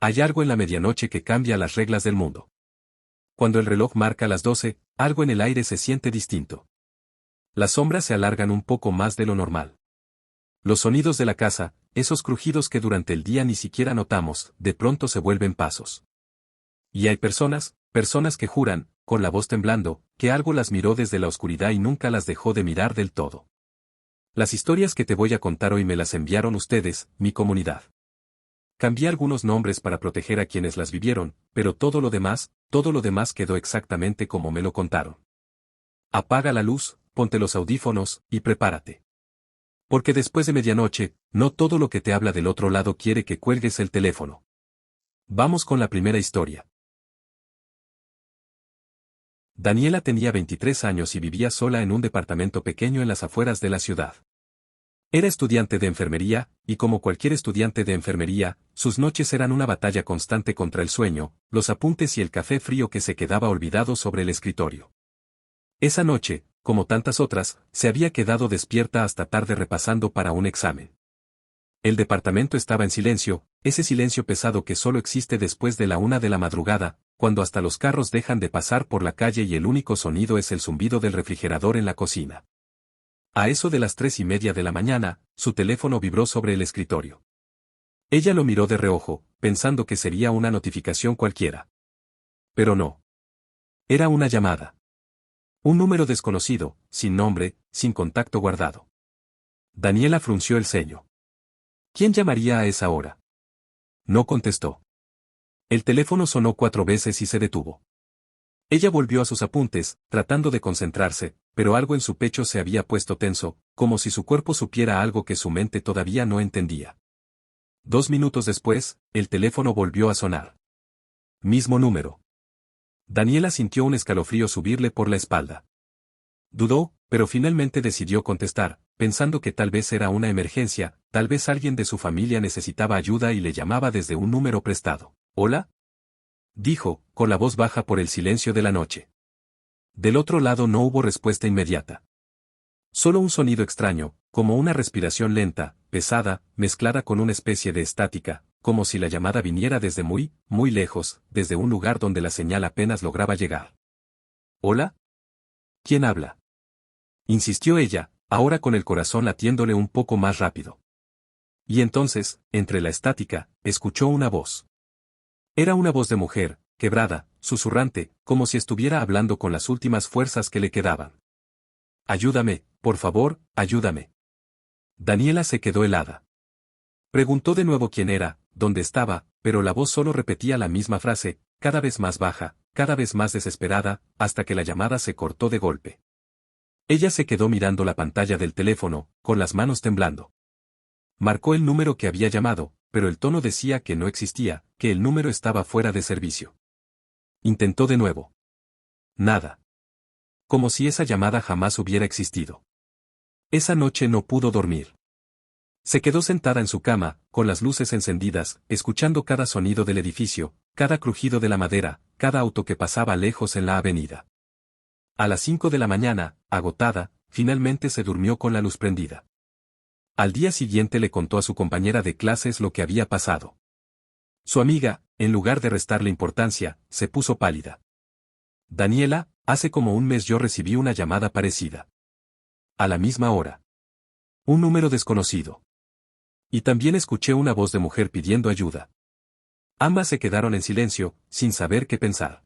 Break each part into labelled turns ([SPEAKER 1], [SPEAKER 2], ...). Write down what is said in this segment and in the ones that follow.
[SPEAKER 1] Hay algo en la medianoche que cambia las reglas del mundo. Cuando el reloj marca las 12, algo en el aire se siente distinto. Las sombras se alargan un poco más de lo normal. Los sonidos de la casa, esos crujidos que durante el día ni siquiera notamos, de pronto se vuelven pasos. Y hay personas que juran, con la voz temblando, que algo las miró desde la oscuridad y nunca las dejó de mirar del todo. Las historias que te voy a contar hoy me las enviaron ustedes, mi comunidad. Cambié algunos nombres para proteger a quienes las vivieron, pero todo lo demás quedó exactamente como me lo contaron. Apaga la luz, ponte los audífonos, y prepárate. Porque después de medianoche, no todo lo que te habla del otro lado quiere que cuelgues el teléfono. Vamos con la primera historia. Daniela tenía 23 años y vivía sola en un departamento pequeño en las afueras de la ciudad. Era estudiante de enfermería, y como cualquier estudiante de enfermería, sus noches eran una batalla constante contra el sueño, los apuntes y el café frío que se quedaba olvidado sobre el escritorio. Esa noche, como tantas otras, se había quedado despierta hasta tarde repasando para un examen. El departamento estaba en silencio, ese silencio pesado que solo existe después de la 1 de la madrugada, cuando hasta los carros dejan de pasar por la calle y el único sonido es el zumbido del refrigerador en la cocina. A eso de las 3:30 de la mañana, su teléfono vibró sobre el escritorio. Ella lo miró de reojo, pensando que sería una notificación cualquiera. Pero no. Era una llamada. Un número desconocido, sin nombre, sin contacto guardado. Daniela frunció el ceño. ¿Quién llamaría a esa hora? No contestó. El teléfono sonó 4 veces y se detuvo. Ella volvió a sus apuntes, tratando de concentrarse, pero algo en su pecho se había puesto tenso, como si su cuerpo supiera algo que su mente todavía no entendía. 2 minutos después, el teléfono volvió a sonar. Mismo número. Daniela sintió un escalofrío subirle por la espalda. Dudó, pero finalmente decidió contestar, pensando que tal vez era una emergencia, tal vez alguien de su familia necesitaba ayuda y le llamaba desde un número prestado. ¿Hola? Dijo, con la voz baja por el silencio de la noche. Del otro lado no hubo respuesta inmediata. Solo un sonido extraño, como una respiración lenta, pesada, mezclada con una especie de estática, como si la llamada viniera desde muy, muy lejos, desde un lugar donde la señal apenas lograba llegar. ¿Hola? ¿Quién habla? Insistió ella, ahora con el corazón latiéndole un poco más rápido. Y entonces, entre la estática, escuchó una voz. Era una voz de mujer, quebrada, susurrante, como si estuviera hablando con las últimas fuerzas que le quedaban. Ayúdame, por favor, ayúdame. Daniela se quedó helada. Preguntó de nuevo quién era, dónde estaba, pero la voz solo repetía la misma frase, cada vez más baja, cada vez más desesperada, hasta que la llamada se cortó de golpe. Ella se quedó mirando la pantalla del teléfono, con las manos temblando. Marcó el número que había llamado, pero el tono decía que no existía, que el número estaba fuera de servicio. Intentó de nuevo. Nada. Como si esa llamada jamás hubiera existido. Esa noche no pudo dormir. Se quedó sentada en su cama, con las luces encendidas, escuchando cada sonido del edificio, cada crujido de la madera, cada auto que pasaba lejos en la avenida. A las 5 de la mañana, agotada, finalmente se durmió con la luz prendida. Al día siguiente le contó a su compañera de clases lo que había pasado. Su amiga, en lugar de restarle importancia, se puso pálida. Daniela, hace como un mes yo recibí una llamada parecida. A la misma hora. Un número desconocido. Y también escuché una voz de mujer pidiendo ayuda. Ambas se quedaron en silencio, sin saber qué pensar.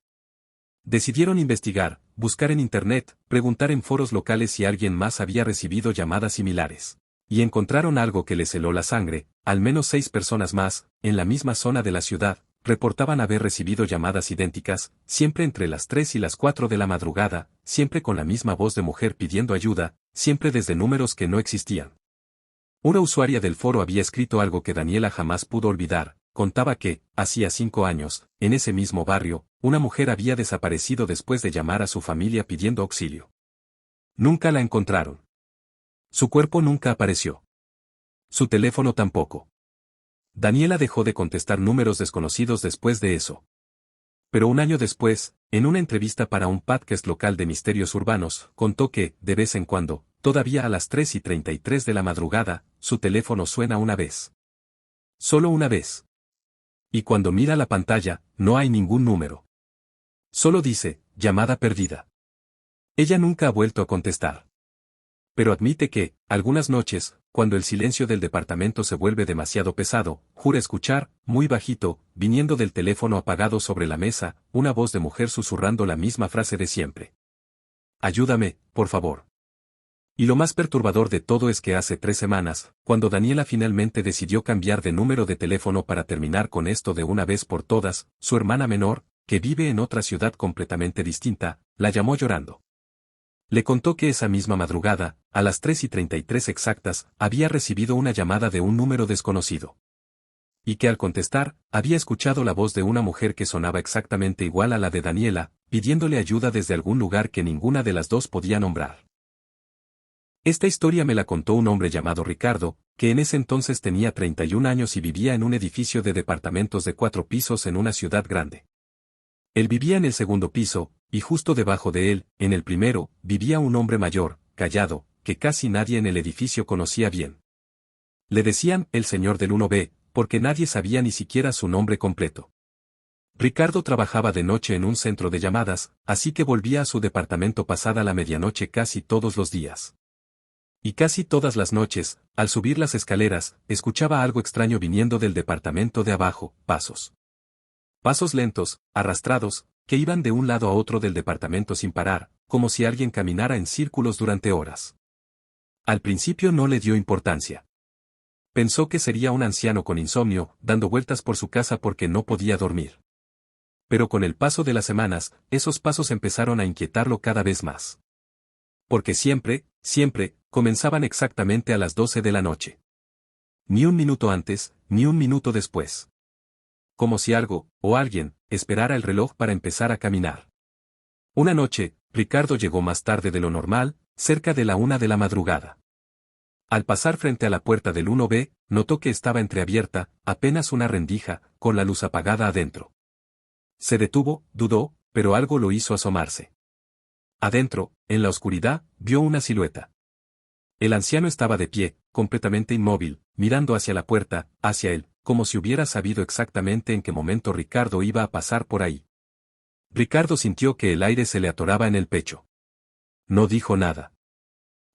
[SPEAKER 1] Decidieron investigar, buscar en internet, preguntar en foros locales si alguien más había recibido llamadas similares. Y encontraron algo que les heló la sangre, al menos 6 personas más, en la misma zona de la ciudad, reportaban haber recibido llamadas idénticas, siempre entre las 3 y las 4 de la madrugada, siempre con la misma voz de mujer pidiendo ayuda, siempre desde números que no existían. Una usuaria del foro había escrito algo que Daniela jamás pudo olvidar, contaba que, hacía 5 años, en ese mismo barrio, una mujer había desaparecido después de llamar a su familia pidiendo auxilio. Nunca la encontraron. Su cuerpo nunca apareció. Su teléfono tampoco. Daniela dejó de contestar números desconocidos después de eso. Pero un año después, en una entrevista para un podcast local de misterios urbanos, contó que, de vez en cuando, todavía a las 3:33 de la madrugada, su teléfono suena una vez. Solo una vez. Y cuando mira la pantalla, no hay ningún número. Solo dice, llamada perdida. Ella nunca ha vuelto a contestar. Pero admite que, algunas noches, cuando el silencio del departamento se vuelve demasiado pesado, jura escuchar, muy bajito, viniendo del teléfono apagado sobre la mesa, una voz de mujer susurrando la misma frase de siempre. Ayúdame, por favor. Y lo más perturbador de todo es que hace 3 semanas, cuando Daniela finalmente decidió cambiar de número de teléfono para terminar con esto de una vez por todas, su hermana menor, que vive en otra ciudad completamente distinta, la llamó llorando. Le contó que esa misma madrugada, a las 3:33 exactas, había recibido una llamada de un número desconocido. Y que al contestar, había escuchado la voz de una mujer que sonaba exactamente igual a la de Daniela, pidiéndole ayuda desde algún lugar que ninguna de las dos podía nombrar. Esta historia me la contó un hombre llamado Ricardo, que en ese entonces tenía 31 años y vivía en un edificio de departamentos de 4 pisos en una ciudad grande. Él vivía en el segundo piso, y justo debajo de él, en el primero, vivía un hombre mayor, callado, que casi nadie en el edificio conocía bien. Le decían el señor del 1B, porque nadie sabía ni siquiera su nombre completo. Ricardo trabajaba de noche en un centro de llamadas, así que volvía a su departamento pasada la medianoche casi todos los días. Y casi todas las noches, al subir las escaleras, escuchaba algo extraño viniendo del departamento de abajo, pasos. Pasos lentos, arrastrados, que iban de un lado a otro del departamento sin parar, como si alguien caminara en círculos durante horas. Al principio no le dio importancia. Pensó que sería un anciano con insomnio, dando vueltas por su casa porque no podía dormir. Pero con el paso de las semanas, esos pasos empezaron a inquietarlo cada vez más. Porque siempre, comenzaban exactamente a las 12 de la noche. Ni un minuto antes, ni un minuto después. Como si algo, o alguien, esperara el reloj para empezar a caminar. Una noche, Ricardo llegó más tarde de lo normal, cerca de la 1 de la madrugada. Al pasar frente a la puerta del 1B, notó que estaba entreabierta, apenas una rendija, con la luz apagada adentro. Se detuvo, dudó, pero algo lo hizo asomarse. Adentro, en la oscuridad, vio una silueta. El anciano estaba de pie, completamente inmóvil, mirando hacia la puerta, hacia él, como si hubiera sabido exactamente en qué momento Ricardo iba a pasar por ahí. Ricardo sintió que el aire se le atoraba en el pecho. No dijo nada.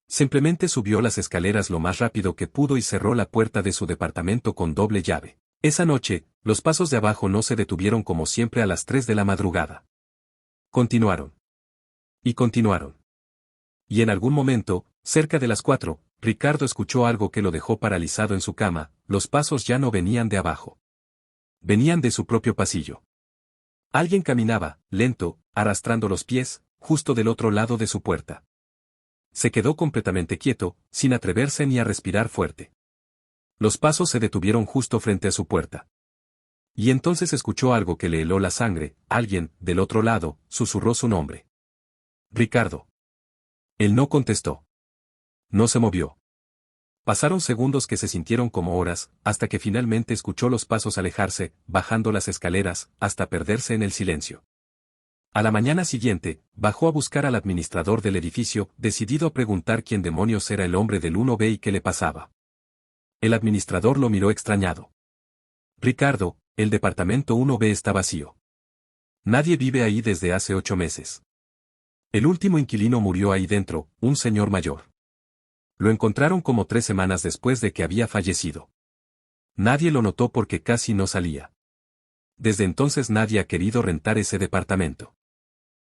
[SPEAKER 1] Simplemente subió las escaleras lo más rápido que pudo y cerró la puerta de su departamento con doble llave. Esa noche, los pasos de abajo no se detuvieron como siempre a las 3 de la madrugada. Continuaron. Y continuaron. Y en algún momento, cerca de las 4, Ricardo escuchó algo que lo dejó paralizado en su cama. Los pasos ya no venían de abajo. Venían de su propio pasillo. Alguien caminaba, lento, arrastrando los pies, justo del otro lado de su puerta. Se quedó completamente quieto, sin atreverse ni a respirar fuerte. Los pasos se detuvieron justo frente a su puerta. Y entonces escuchó algo que le heló la sangre. Alguien, del otro lado, susurró su nombre. Ricardo. Él no contestó. No se movió. Pasaron segundos que se sintieron como horas, hasta que finalmente escuchó los pasos alejarse, bajando las escaleras, hasta perderse en el silencio. A la mañana siguiente, bajó a buscar al administrador del edificio, decidido a preguntar quién demonios era el hombre del 1B y qué le pasaba. El administrador lo miró extrañado. Ricardo, el departamento 1B está vacío. Nadie vive ahí desde hace 8 meses. El último inquilino murió ahí dentro, un señor mayor. Lo encontraron como 3 semanas después de que había fallecido. Nadie lo notó porque casi no salía. Desde entonces nadie ha querido rentar ese departamento.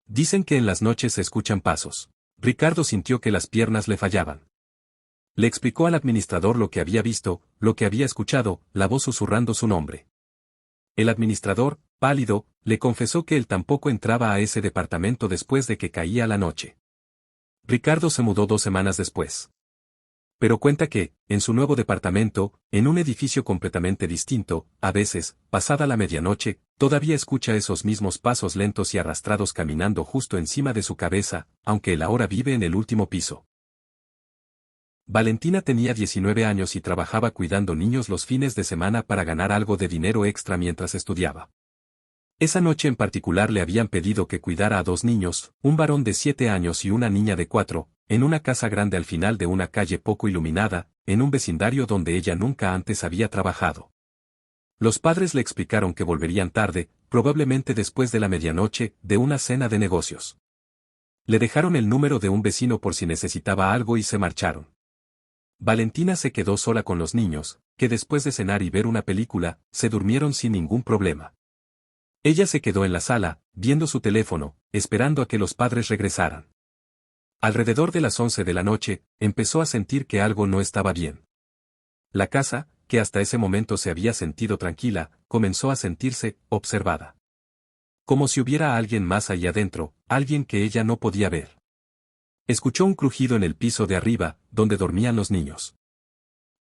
[SPEAKER 1] Dicen que en las noches se escuchan pasos. Ricardo sintió que las piernas le fallaban. Le explicó al administrador lo que había visto, lo que había escuchado, la voz susurrando su nombre. El administrador, pálido, le confesó que él tampoco entraba a ese departamento después de que caía la noche. Ricardo se mudó 2 semanas después. Pero cuenta que, en su nuevo departamento, en un edificio completamente distinto, a veces, pasada la medianoche, todavía escucha esos mismos pasos lentos y arrastrados caminando justo encima de su cabeza, aunque él ahora vive en el último piso. Valentina tenía 19 años y trabajaba cuidando niños los fines de semana para ganar algo de dinero extra mientras estudiaba. Esa noche en particular le habían pedido que cuidara a 2 niños, un varón de 7 años y una niña de 4, en una casa grande al final de una calle poco iluminada, en un vecindario donde ella nunca antes había trabajado. Los padres le explicaron que volverían tarde, probablemente después de la medianoche, de una cena de negocios. Le dejaron el número de un vecino por si necesitaba algo y se marcharon. Valentina se quedó sola con los niños, que después de cenar y ver una película, se durmieron sin ningún problema. Ella se quedó en la sala, viendo su teléfono, esperando a que los padres regresaran. Alrededor de las 11 de la noche, empezó a sentir que algo no estaba bien. La casa, que hasta ese momento se había sentido tranquila, comenzó a sentirse observada. Como si hubiera alguien más allá adentro, alguien que ella no podía ver. Escuchó un crujido en el piso de arriba, donde dormían los niños.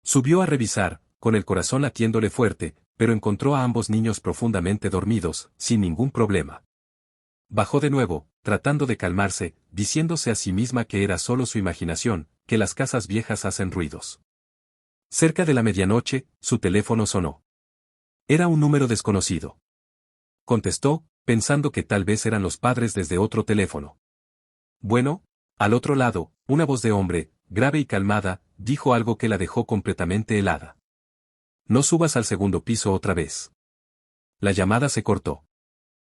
[SPEAKER 1] Subió a revisar, con el corazón latiéndole fuerte, pero encontró a ambos niños profundamente dormidos, sin ningún problema. Bajó de nuevo, tratando de calmarse, diciéndose a sí misma que era solo su imaginación, que las casas viejas hacen ruidos. Cerca de la medianoche, su teléfono sonó. Era un número desconocido. Contestó, pensando que tal vez eran los padres desde otro teléfono. Bueno, al otro lado, una voz de hombre, grave y calmada, dijo algo que la dejó completamente helada. No subas al segundo piso otra vez. La llamada se cortó.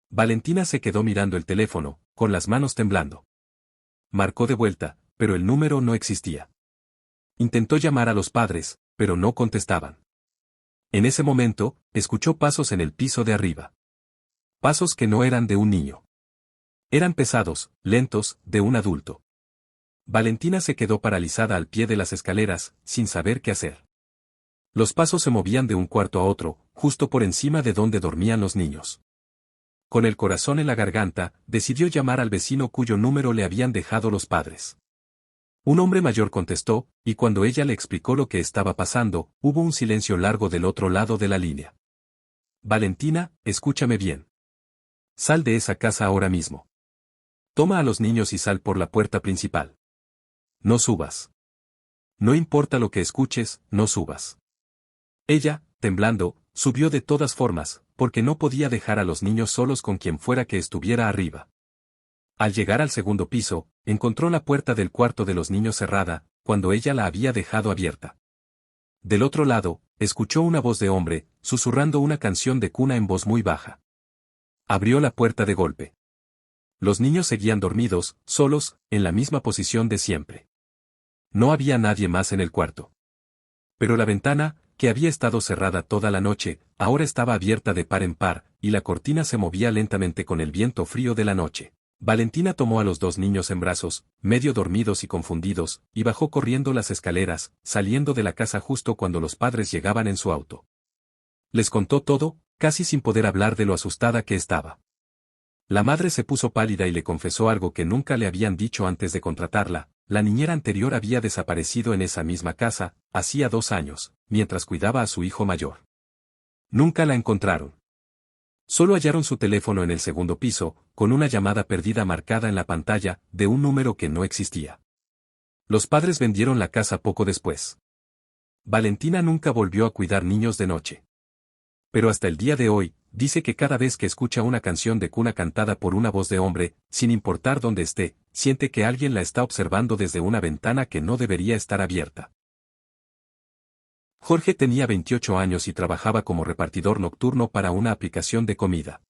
[SPEAKER 1] Valentina se quedó mirando el teléfono, con las manos temblando. Marcó de vuelta, pero el número no existía. Intentó llamar a los padres, pero no contestaban. En ese momento, escuchó pasos en el piso de arriba. Pasos que no eran de un niño. Eran pesados, lentos, de un adulto. Valentina se quedó paralizada al pie de las escaleras, sin saber qué hacer. Los pasos se movían de un cuarto a otro, justo por encima de donde dormían los niños. Con el corazón en la garganta, decidió llamar al vecino cuyo número le habían dejado los padres. Un hombre mayor contestó, y cuando ella le explicó lo que estaba pasando, hubo un silencio largo del otro lado de la línea. Valentina, escúchame bien. Sal de esa casa ahora mismo. Toma a los niños y sal por la puerta principal. No subas. No importa lo que escuches, no subas. Ella, temblando, subió de todas formas, porque no podía dejar a los niños solos con quien fuera que estuviera arriba. Al llegar al segundo piso, encontró la puerta del cuarto de los niños cerrada, cuando ella la había dejado abierta. Del otro lado, escuchó una voz de hombre, susurrando una canción de cuna en voz muy baja. Abrió la puerta de golpe. Los niños seguían dormidos, solos, en la misma posición de siempre. No había nadie más en el cuarto. Pero la ventana, que había estado cerrada toda la noche, ahora estaba abierta de par en par, y la cortina se movía lentamente con el viento frío de la noche. Valentina tomó a los dos niños en brazos, medio dormidos y confundidos, y bajó corriendo las escaleras, saliendo de la casa justo cuando los padres llegaban en su auto. Les contó todo, casi sin poder hablar de lo asustada que estaba. La madre se puso pálida y le confesó algo que nunca le habían dicho antes de contratarla. La niñera anterior había desaparecido en esa misma casa, hacía 2 años, mientras cuidaba a su hijo mayor. Nunca la encontraron. Solo hallaron su teléfono en el segundo piso, con una llamada perdida marcada en la pantalla, de un número que no existía. Los padres vendieron la casa poco después. Valentina nunca volvió a cuidar niños de noche. Pero hasta el día de hoy, dice que cada vez que escucha una canción de cuna cantada por una voz de hombre, sin importar dónde esté, siente que alguien la está observando desde una ventana que no debería estar abierta. Jorge tenía 28 años y trabajaba como repartidor nocturno para una aplicación de comida.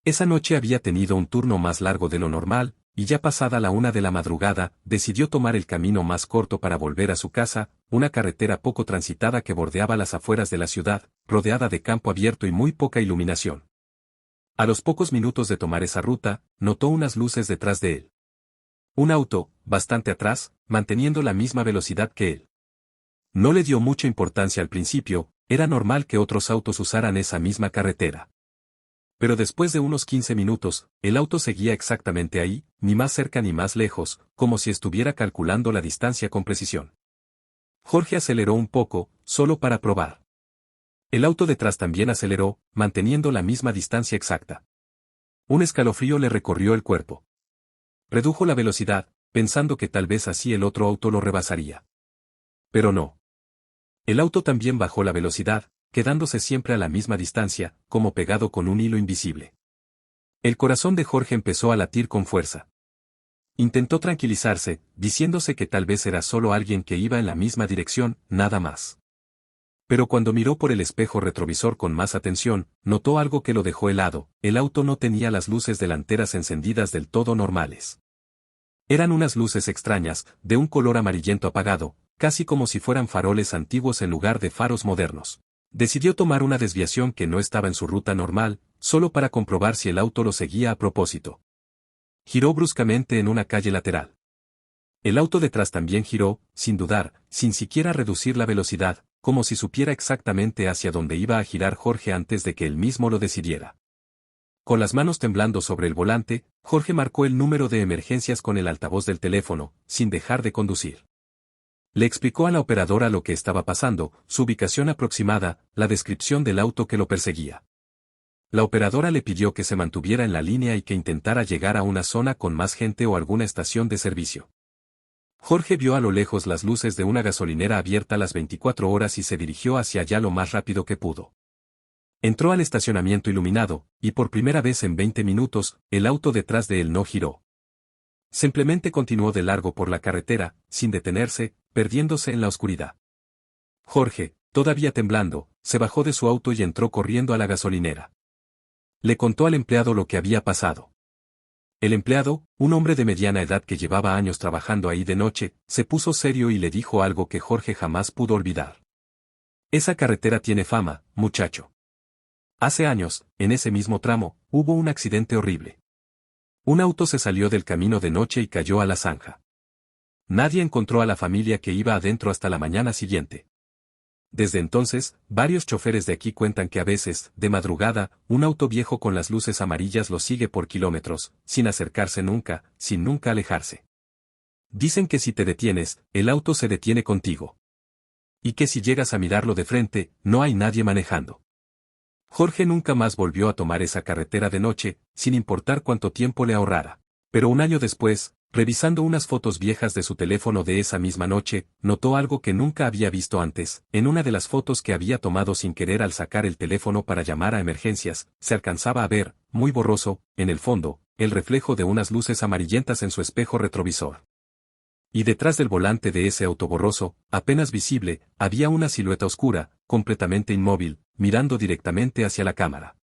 [SPEAKER 1] Esa noche había tenido un turno más largo de lo normal, y ya pasada la 1 de la madrugada, decidió tomar el camino más corto para volver a su casa, una carretera poco transitada que bordeaba las afueras de la ciudad, rodeada de campo abierto y muy poca iluminación. A los pocos minutos de tomar esa ruta, notó unas luces detrás de él. Un auto, bastante atrás, manteniendo la misma velocidad que él. No le dio mucha importancia al principio, era normal que otros autos usaran esa misma carretera. Pero después de unos 15 minutos, el auto seguía exactamente ahí, ni más cerca ni más lejos, como si estuviera calculando la distancia con precisión. Jorge aceleró un poco, solo para probar. El auto detrás también aceleró, manteniendo la misma distancia exacta. Un escalofrío le recorrió el cuerpo. Redujo la velocidad, pensando que tal vez así el otro auto lo rebasaría. Pero no. El auto también bajó la velocidad, quedándose siempre a la misma distancia, como pegado con un hilo invisible. El corazón de Jorge empezó a latir con fuerza. Intentó tranquilizarse, diciéndose que tal vez era solo alguien que iba en la misma dirección, nada más. Pero cuando miró por el espejo retrovisor con más atención, notó algo que lo dejó helado: el auto no tenía las luces delanteras encendidas del todo normales. Eran unas luces extrañas, de un color amarillento apagado, casi como si fueran faroles antiguos en lugar de faros modernos. Decidió tomar una desviación que no estaba en su ruta normal, solo para comprobar si el auto lo seguía a propósito. Giró bruscamente en una calle lateral. El auto detrás también giró, sin dudar, sin siquiera reducir la velocidad, como si supiera exactamente hacia dónde iba a girar Jorge antes de que él mismo lo decidiera. Con las manos temblando sobre el volante, Jorge marcó el número de emergencias con el altavoz del teléfono, sin dejar de conducir. Le explicó a la operadora lo que estaba pasando, su ubicación aproximada, la descripción del auto que lo perseguía. La operadora le pidió que se mantuviera en la línea y que intentara llegar a una zona con más gente o alguna estación de servicio. Jorge vio a lo lejos las luces de una gasolinera abierta las 24 horas y se dirigió hacia allá lo más rápido que pudo. Entró al estacionamiento iluminado, y por primera vez en 20 minutos, el auto detrás de él no giró. Simplemente continuó de largo por la carretera, sin detenerse, perdiéndose en la oscuridad. Jorge, todavía temblando, se bajó de su auto y entró corriendo a la gasolinera. Le contó al empleado lo que había pasado. El empleado, un hombre de mediana edad que llevaba años trabajando ahí de noche, se puso serio y le dijo algo que Jorge jamás pudo olvidar. Esa carretera tiene fama, muchacho. Hace años, en ese mismo tramo, hubo un accidente horrible. Un auto se salió del camino de noche y cayó a la zanja. Nadie encontró a la familia que iba adentro hasta la mañana siguiente. Desde entonces, varios choferes de aquí cuentan que a veces, de madrugada, un auto viejo con las luces amarillas los sigue por kilómetros, sin acercarse nunca, sin nunca alejarse. Dicen que si te detienes, el auto se detiene contigo. Y que si llegas a mirarlo de frente, no hay nadie manejando. Jorge nunca más volvió a tomar esa carretera de noche, sin importar cuánto tiempo le ahorrara. Pero un año después, revisando unas fotos viejas de su teléfono de esa misma noche, notó algo que nunca había visto antes. En una de las fotos que había tomado sin querer al sacar el teléfono para llamar a emergencias, se alcanzaba a ver, muy borroso, en el fondo, el reflejo de unas luces amarillentas en su espejo retrovisor. Y detrás del volante de ese auto borroso, apenas visible, había una silueta oscura, completamente inmóvil, mirando directamente hacia la cámara.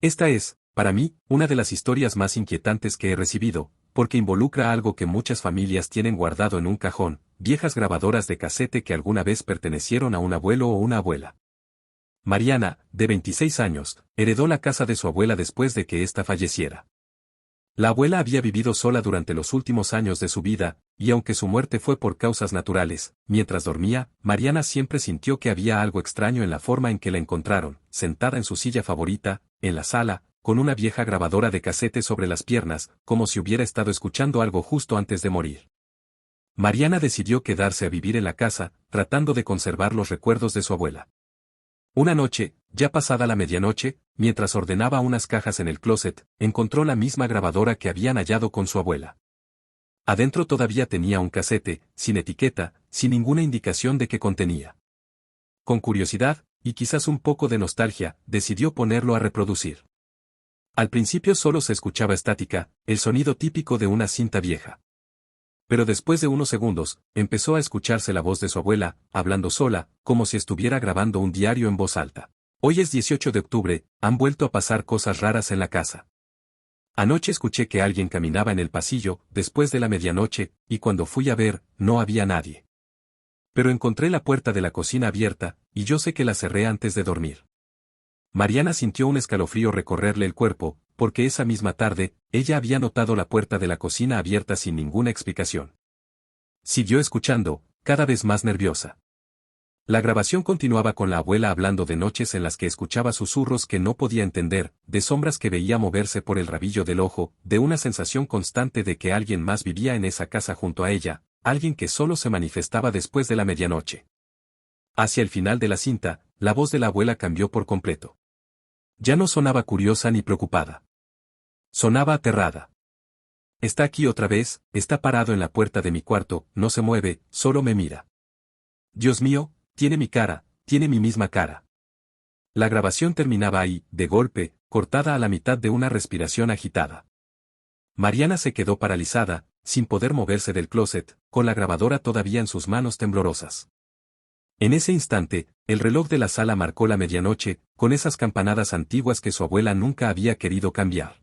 [SPEAKER 1] Esta es, para mí, una de las historias más inquietantes que he recibido, porque involucra algo que muchas familias tienen guardado en un cajón: viejas grabadoras de casete que alguna vez pertenecieron a un abuelo o una abuela. Mariana, de 26 años, heredó la casa de su abuela después de que ésta falleciera. La abuela había vivido sola durante los últimos años de su vida, y aunque su muerte fue por causas naturales, mientras dormía, Mariana siempre sintió que había algo extraño en la forma en que la encontraron, sentada en su silla favorita, en la sala, con una vieja grabadora de casete sobre las piernas, como si hubiera estado escuchando algo justo antes de morir. Mariana decidió quedarse a vivir en la casa, tratando de conservar los recuerdos de su abuela. Una noche, ya pasada la medianoche, mientras ordenaba unas cajas en el closet, encontró la misma grabadora que habían hallado con su abuela. Adentro todavía tenía un casete, sin etiqueta, sin ninguna indicación de qué contenía. Con curiosidad, y quizás un poco de nostalgia, decidió ponerlo a reproducir. Al principio solo se escuchaba estática, el sonido típico de una cinta vieja. Pero después de unos segundos, empezó a escucharse la voz de su abuela, hablando sola, como si estuviera grabando un diario en voz alta. Hoy es 18 de octubre, han vuelto a pasar cosas raras en la casa. Anoche escuché que alguien caminaba en el pasillo, después de la medianoche, y cuando fui a ver, no había nadie. Pero encontré la puerta de la cocina abierta, y yo sé que la cerré antes de dormir. Mariana sintió un escalofrío recorrerle el cuerpo, porque esa misma tarde, ella había notado la puerta de la cocina abierta sin ninguna explicación. Siguió escuchando, cada vez más nerviosa. La grabación continuaba con la abuela hablando de noches en las que escuchaba susurros que no podía entender, de sombras que veía moverse por el rabillo del ojo, de una sensación constante de que alguien más vivía en esa casa junto a ella, alguien que solo se manifestaba después de la medianoche. Hacia el final de la cinta, la voz de la abuela cambió por completo. Ya no sonaba curiosa ni preocupada. Sonaba aterrada. Está aquí otra vez, está parado en la puerta de mi cuarto, no se mueve, solo me mira. Dios mío, tiene mi cara, tiene mi misma cara. La grabación terminaba ahí, de golpe, cortada a la mitad de una respiración agitada. Mariana se quedó paralizada, sin poder moverse del closet, con la grabadora todavía en sus manos temblorosas. En ese instante, el reloj de la sala marcó la medianoche, con esas campanadas antiguas que su abuela nunca había querido cambiar.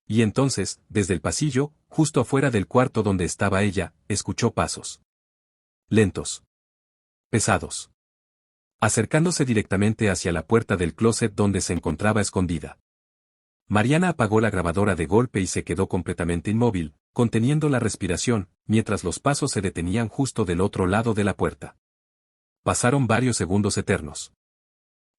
[SPEAKER 1] Y entonces, desde el pasillo, justo afuera del cuarto donde estaba ella, escuchó pasos. Lentos. Pesados. Acercándose directamente hacia la puerta del closet donde se encontraba escondida. Mariana apagó la grabadora de golpe y se quedó completamente inmóvil, conteniendo la respiración, mientras los pasos se detenían justo del otro lado de la puerta. Pasaron varios segundos eternos.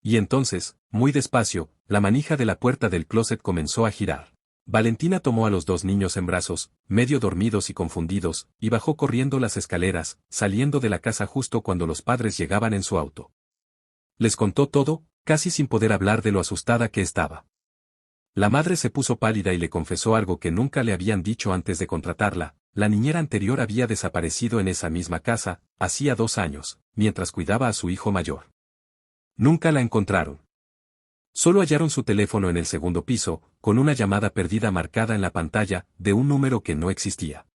[SPEAKER 1] Y entonces, muy despacio, la manija de la puerta del closet comenzó a girar. Valentina tomó a los dos niños en brazos, medio dormidos y confundidos, y bajó corriendo las escaleras, saliendo de la casa justo cuando los padres llegaban en su auto. Les contó todo, casi sin poder hablar de lo asustada que estaba. La madre se puso pálida y le confesó algo que nunca le habían dicho antes de contratarla: la niñera anterior había desaparecido en esa misma casa, hacía 2 años, mientras cuidaba a su hijo mayor. Nunca la encontraron. Solo hallaron su teléfono en el segundo piso, con una llamada perdida marcada en la pantalla, de un número que no existía.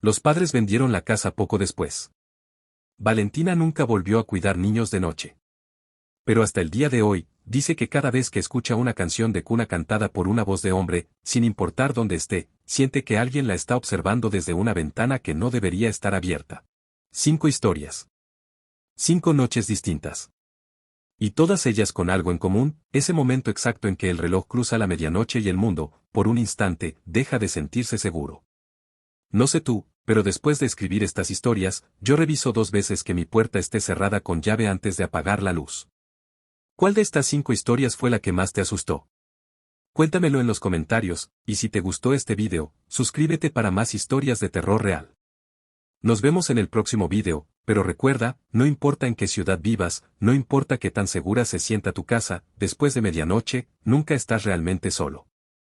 [SPEAKER 1] Los padres vendieron la casa poco después. Valentina nunca volvió a cuidar niños de noche. Pero hasta el día de hoy, dice que cada vez que escucha una canción de cuna cantada por una voz de hombre, sin importar dónde esté, siente que alguien la está observando desde una ventana que no debería estar abierta. 5 historias. 5 noches distintas. Y todas ellas con algo en común: ese momento exacto en que el reloj cruza la medianoche y el mundo, por un instante, deja de sentirse seguro. No sé tú, pero después de escribir estas historias, yo reviso 2 veces que mi puerta esté cerrada con llave antes de apagar la luz. ¿Cuál de estas 5 historias fue la que más te asustó? Cuéntamelo en los comentarios, y si te gustó este video, suscríbete para más historias de terror real. Nos vemos en el próximo video, pero recuerda, no importa en qué ciudad vivas, no importa qué tan segura se sienta tu casa, después de medianoche, nunca estás realmente solo.